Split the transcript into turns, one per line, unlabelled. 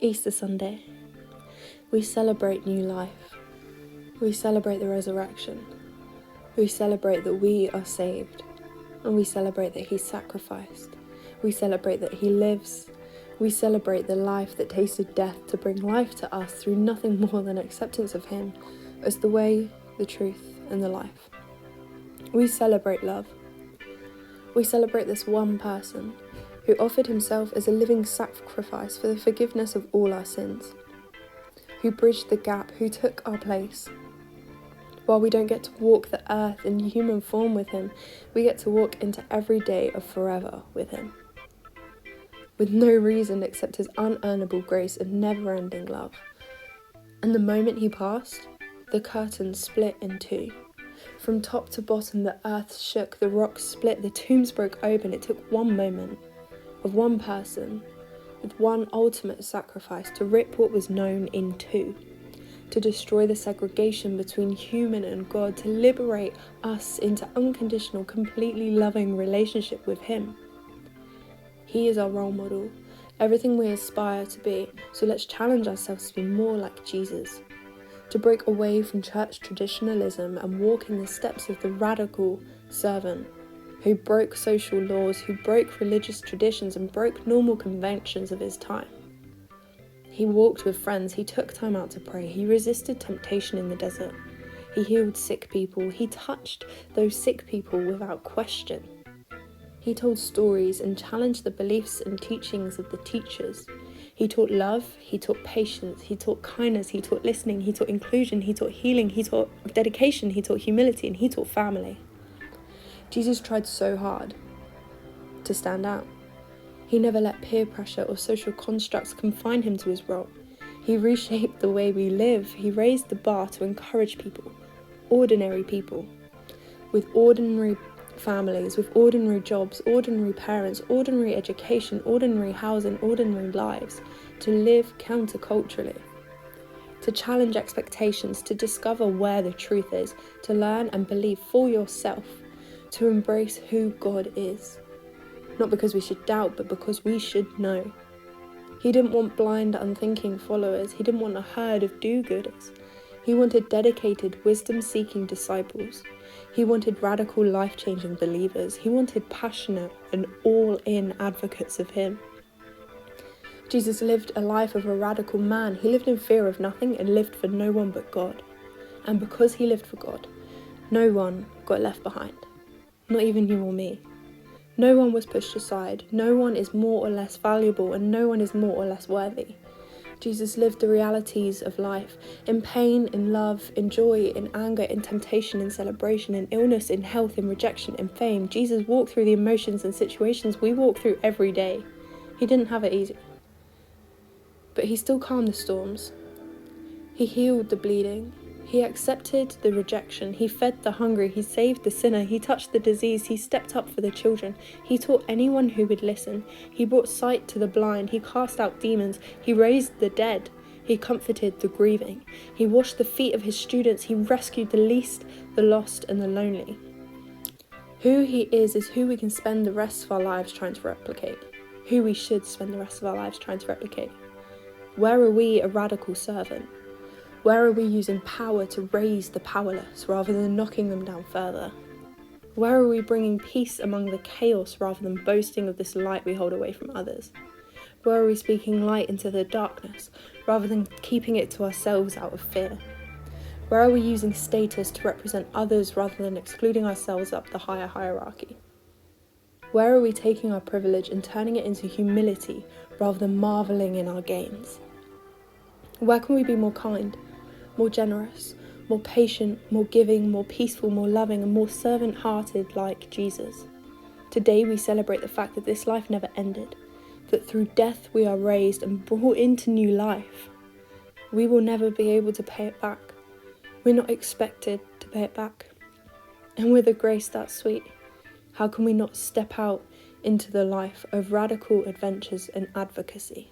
Easter Sunday, we celebrate new life. We celebrate the resurrection. We celebrate that we are saved. And we celebrate that he sacrificed. We celebrate that he lives. We celebrate the life that tasted death to bring life to us through nothing more than acceptance of him as the way, the truth, and the life. We celebrate love. We celebrate this one person who offered himself as a living sacrifice for the forgiveness of all our sins, who bridged the gap, who took our place. While we don't get to walk the earth in human form with him, we get to walk into every day of forever with him, with no reason except his unearnable grace and never-ending love. And the moment he passed, the curtain split in two. From top to bottom, the earth shook, the rocks split, the tombs broke open. It took one moment of one person with one ultimate sacrifice to rip what was known in two, to destroy the segregation between human and God, to liberate us into unconditional, completely loving relationship with him. He is our role model, everything we aspire to be, so let's challenge ourselves to be more like Jesus, to break away from church traditionalism and walk in the steps of the radical servant who broke social laws, who broke religious traditions and broke normal conventions of his time. He walked with friends, he took time out to pray, he resisted temptation in the desert, he healed sick people, he touched those sick people without question. He told stories and challenged the beliefs and teachings of the teachers. He taught love, he taught patience, he taught kindness, he taught listening, he taught inclusion, he taught healing, he taught dedication, he taught humility, and he taught family. Jesus tried so hard to stand out. He never let peer pressure or social constructs confine him to his role. He reshaped the way we live. He raised the bar to encourage people, ordinary people, with ordinary families, with ordinary jobs, ordinary parents, ordinary education, ordinary housing, ordinary lives, to live counterculturally, to challenge expectations, to discover where the truth is, to learn and believe for yourself, to embrace who God is. Not because we should doubt, but because we should know. He didn't want blind, unthinking followers. He didn't want a herd of do-gooders. He wanted dedicated, wisdom-seeking disciples. He wanted radical, life-changing believers. He wanted passionate and all-in advocates of him. Jesus lived a life of a radical man. He lived in fear of nothing and lived for no one but God. And because he lived for God, no one got left behind. Not even you or me. No one was pushed aside, no one is more or less valuable, and no one is more or less worthy. Jesus lived the realities of life, in pain, in love, in joy, in anger, in temptation, in celebration, in illness, in health, in rejection, in fame. Jesus walked through the emotions and situations we walk through every day. He didn't have it easy. But he still calmed the storms. He healed the bleeding. He accepted the rejection, he fed the hungry, he saved the sinner, he touched the diseased, he stepped up for the children, he taught anyone who would listen, he brought sight to the blind, he cast out demons, he raised the dead, he comforted the grieving, he washed the feet of his students, he rescued the least, the lost and the lonely. Who he is who we can spend the rest of our lives trying to replicate, who we should spend the rest of our lives trying to replicate. Where are we a radical servant? Where are we using power to raise the powerless rather than knocking them down further? Where are we bringing peace among the chaos rather than boasting of this light we hold away from others? Where are we speaking light into the darkness rather than keeping it to ourselves out of fear? Where are we using status to represent others rather than excluding ourselves up the higher hierarchy? Where are we taking our privilege and turning it into humility rather than marveling in our gains? Where can we be more kind, more generous, more patient, more giving, more peaceful, more loving, and more servant-hearted like Jesus? Today we celebrate the fact that this life never ended, that through death we are raised and brought into new life. We will never be able to pay it back. We're not expected to pay it back. And with a grace that sweet, how can we not step out into the life of radical adventures and advocacy?